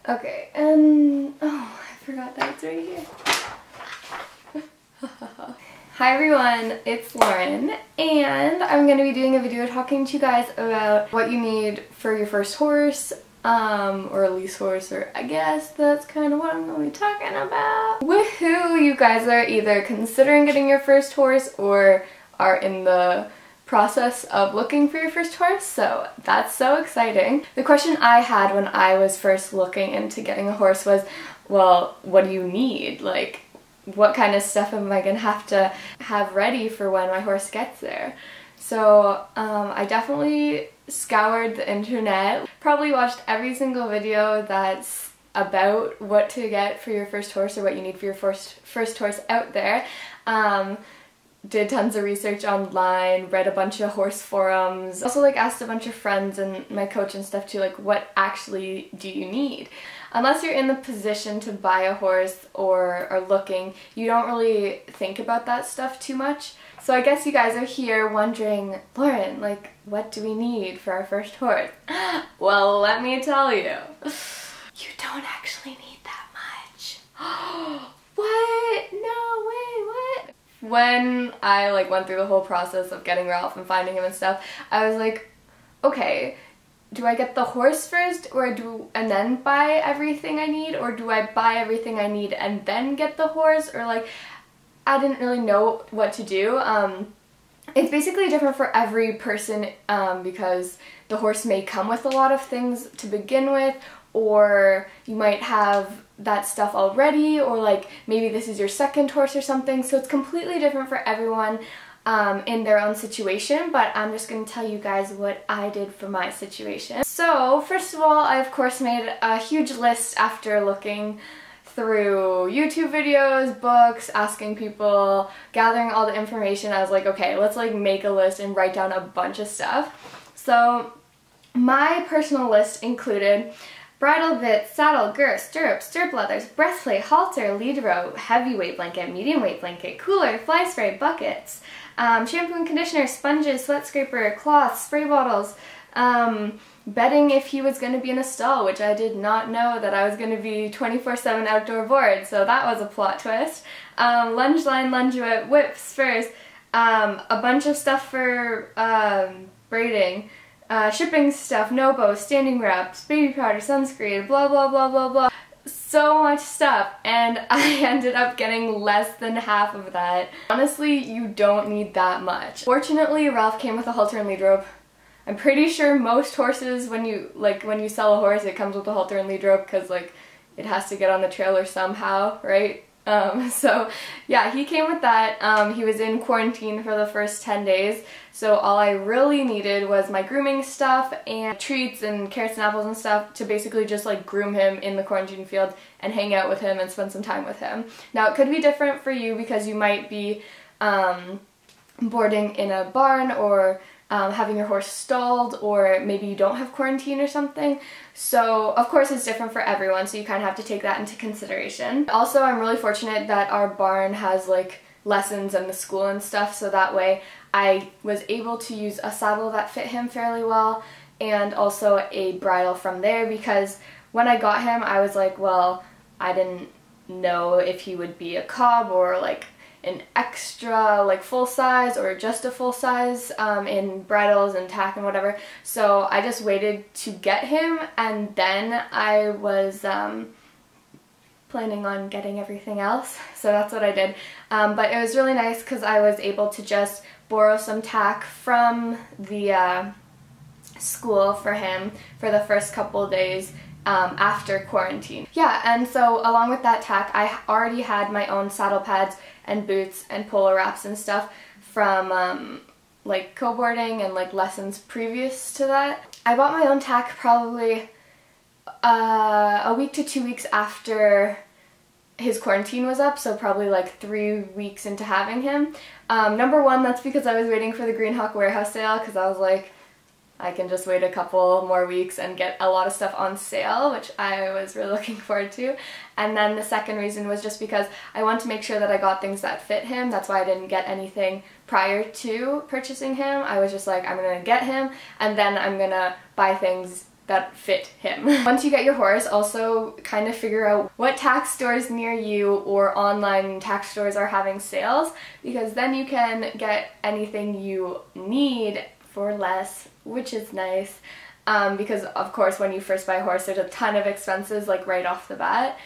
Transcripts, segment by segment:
Okay, and oh, I forgot that it's right here. Hi everyone, it's Lauren, and I'm going to be doing a video talking to you guys about what you need for your first horse, or a lease horse, or I guess that's kind of what I'm going to be talking about. Woohoo! You guys are either considering getting your first horse or are in the process of looking for your first horse, so that's so exciting. The question I had when I was first looking into getting a horse was, well, what do you need? Like, what kind of stuff am I gonna have to have ready for when my horse gets there? So I definitely scoured the internet, probably watched every single video that's about what to get for your first horse or what you need for your first horse out there. Did tons of research online, read a bunch of horse forums, also like asked a bunch of friends and my coach and stuff too, like what actually do you need? Unless you're in the position to buy a horse or are looking, you don't really think about that stuff too much. So I guess you guys are here wondering, Lauren, like what do we need for our first horse? Well, let me tell you, you don't actually need that much. What? No way, what? When I went through the whole process of getting Ralph and finding him and stuff, I was like, okay, do I get the horse first and then buy everything I need, or do I buy everything I need and then get the horse? Or I didn't really know what to do. It's basically different for every person because the horse may come with a lot of things to begin with, or you might have that stuff already, or maybe this is your second horse or something, so it's completely different for everyone in their own situation, but I'm just going to tell you guys what I did for my situation. So first of all, I of course made a huge list after looking through YouTube videos, books, asking people, gathering all the information. I was like, okay, let's make a list and write down a bunch of stuff. So my personal list included bridle bit, saddle, girth, stirrups, stirrup leathers, breastplate, halter, lead rope, heavyweight blanket, medium weight blanket, cooler, fly spray, buckets, shampoo and conditioner, sponges, sweat scraper, cloths, spray bottles, bedding if he was going to be in a stall, which I did not know that I was going to be 24/7 outdoor board, so that was a plot twist, lunge line, lunge whip, whip, spurs, a bunch of stuff for braiding, shipping stuff, no bow, standing wraps, baby powder, sunscreen, blah blah blah blah blah. So much stuff, and I ended up getting less than half of that. Honestly, you don't need that much. Fortunately, Ralph came with a halter and lead rope. I'm pretty sure most horses, when you sell a horse, it comes with a halter and lead rope because it has to get on the trailer somehow, right? So yeah, he came with that. He was in quarantine for the first 10 days, so all I really needed was my grooming stuff and treats and carrots and apples and stuff to basically just groom him in the quarantine field and hang out with him and spend some time with him. Now it could be different for you because you might be boarding in a barn or having your horse stalled, or maybe you don't have quarantine or something. So of course it's different for everyone, so you kind of have to take that into consideration. Also, I'm really fortunate that our barn has lessons and the school and stuff, so that way I was able to use a saddle that fit him fairly well and also a bridle from there, because when I got him I was like, well, I didn't know if he would be a cob or an extra full size or just a full size in bridles and tack and whatever. So I just waited to get him, and then I was planning on getting everything else. So that's what I did. But it was really nice because I was able to just borrow some tack from the school for him for the first couple of days after quarantine. Yeah, and so along with that tack, I already had my own saddle pads and boots and polo wraps and stuff from co-boarding and lessons previous to that. I bought my own tack probably a week to 2 weeks after his quarantine was up, so probably 3 weeks into having him. Number one, that's because I was waiting for the Green Hawk warehouse sale, because I was like, I can just wait a couple more weeks and get a lot of stuff on sale, which I was really looking forward to. And then the second reason was just because I wanted to make sure that I got things that fit him. That's why I didn't get anything prior to purchasing him. I was just like, I'm gonna get him and then I'm gonna buy things that fit him. Once you get your horse, also kind of figure out what tack stores near you or online tack stores are having sales, because then you can get anything you need for less, which is nice. Because of course when you first buy a horse there's a ton of expenses like right off the bat.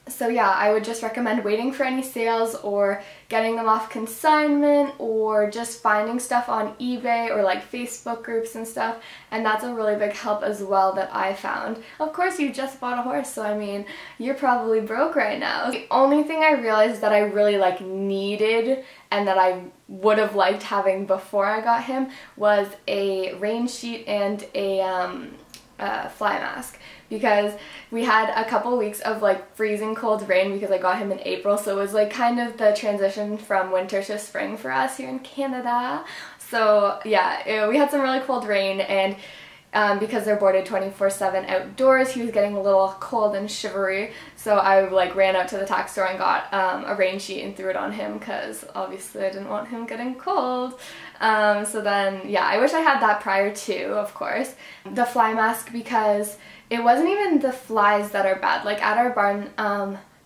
So yeah, I would just recommend waiting for any sales or getting them off consignment or just finding stuff on eBay or like Facebook groups and stuff, and that's a really big help as well that I found. Of course you just bought a horse, so I mean, you're probably broke right now. The only thing I realized that I really like needed and that I would have liked having before I got him was a rain sheet and a fly mask, because we had a couple weeks of like freezing cold rain because I got him in April, so it was like kind of the transition from winter to spring for us here in Canada. So yeah, we had some really cold rain, and because they're boarded 24/7 outdoors, he was getting a little cold and shivery, so I like ran out to the tack store and got a rain sheet and threw it on him because obviously I didn't want him getting cold. So then yeah, I wish I had that prior to, of course. The fly mask, because it wasn't even the flies that are bad. Like at our barn,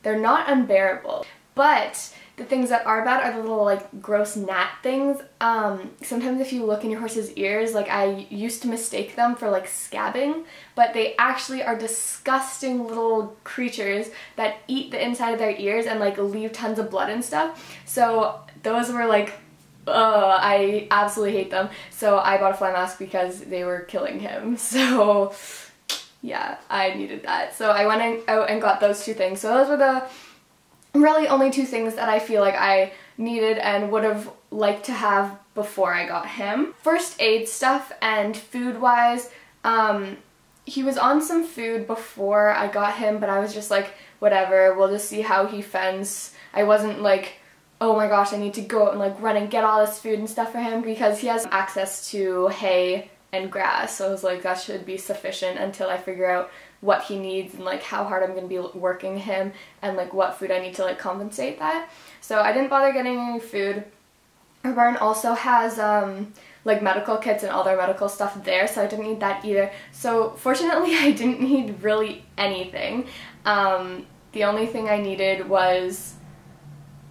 they're not unbearable, but the things that are bad are the little like gross gnat things. Sometimes if you look in your horse's ears, like I used to mistake them for like scabbing, but they actually are disgusting little creatures that eat the inside of their ears and like leave tons of blood and stuff. So those were like, I absolutely hate them. So I bought a fly mask because they were killing him. So yeah, I needed that. So I went out and got those two things. So those were the really only two things that I feel like I needed and would have liked to have before I got him. First aid stuff and food wise, he was on some food before I got him, but I was just like, whatever, we'll just see how he fends. I wasn't like, oh my gosh, I need to go out and like run and get all this food and stuff for him, because he has access to hay and grass, so I was like, that should be sufficient until I figure out what he needs and like how hard I'm going to be working him and like what food I need to like compensate that. So I didn't bother getting any food. Our barn also has like medical kits and all their medical stuff there, so I didn't need that either. So fortunately I didn't need really anything. The only thing I needed was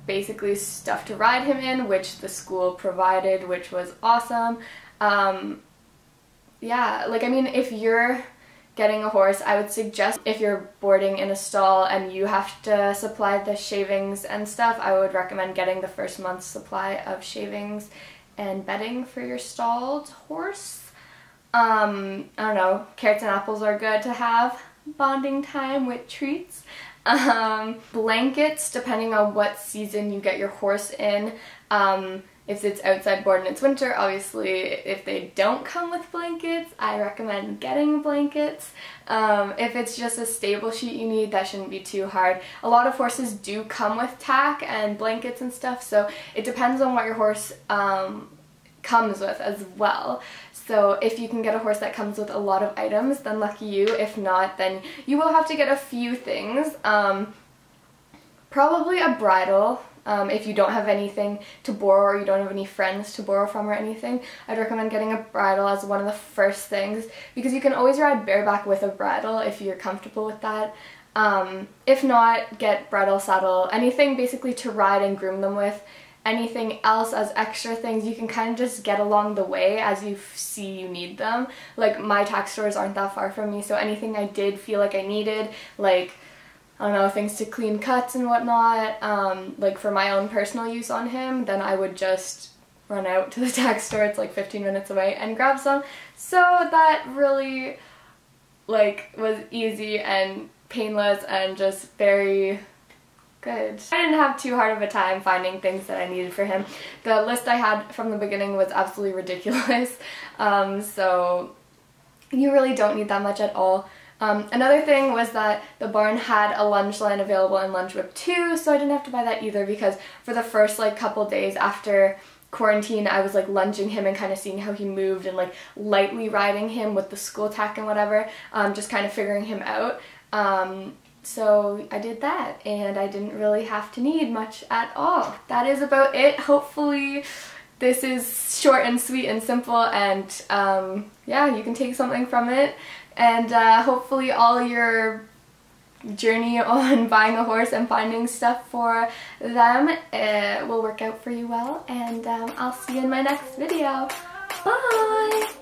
basically stuff to ride him in, which the school provided, which was awesome. Yeah, like I mean, if you're getting a horse, I would suggest if you're boarding in a stall and you have to supply the shavings and stuff, I would recommend getting the first month's supply of shavings and bedding for your stalled horse. I don't know, carrots and apples are good to have. Bonding time with treats. Blankets, depending on what season you get your horse in. If it's outside board and it's winter, obviously if they don't come with blankets, I recommend getting blankets. If it's just a stable sheet you need, that shouldn't be too hard. A lot of horses do come with tack and blankets and stuff, so it depends on what your horse comes with as well. So if you can get a horse that comes with a lot of items, then lucky you. If not, then you will have to get a few things. Probably a bridle. If you don't have anything to borrow or you don't have any friends to borrow from or anything, I'd recommend getting a bridle as one of the first things, because you can always ride bareback with a bridle if you're comfortable with that. If not, get bridle, saddle, anything basically to ride and groom them with. Anything else as extra things you can kind of just get along the way as you see you need them. Like my tack stores aren't that far from me, so anything I did feel like I needed, like I don't know, things to clean cuts and whatnot, like for my own personal use on him, then I would just run out to the tack store, it's like 15 minutes away, and grab some. So that really like was easy and painless and just very good. I didn't have too hard of a time finding things that I needed for him. The list I had from the beginning was absolutely ridiculous, so you really don't need that much at all. Another thing was that the barn had a lunge line available in Lunge Whip 2, so I didn't have to buy that either, because for the first like couple days after quarantine I was like lunging him and kind of seeing how he moved and like lightly riding him with the school tack and whatever, just kind of figuring him out. So I did that and I didn't really have to need much at all. That is about it. Hopefully this is short and sweet and simple, and yeah, you can take something from it, and hopefully all your journey on buying a horse and finding stuff for them will work out for you well, and I'll see you in my next video. Bye!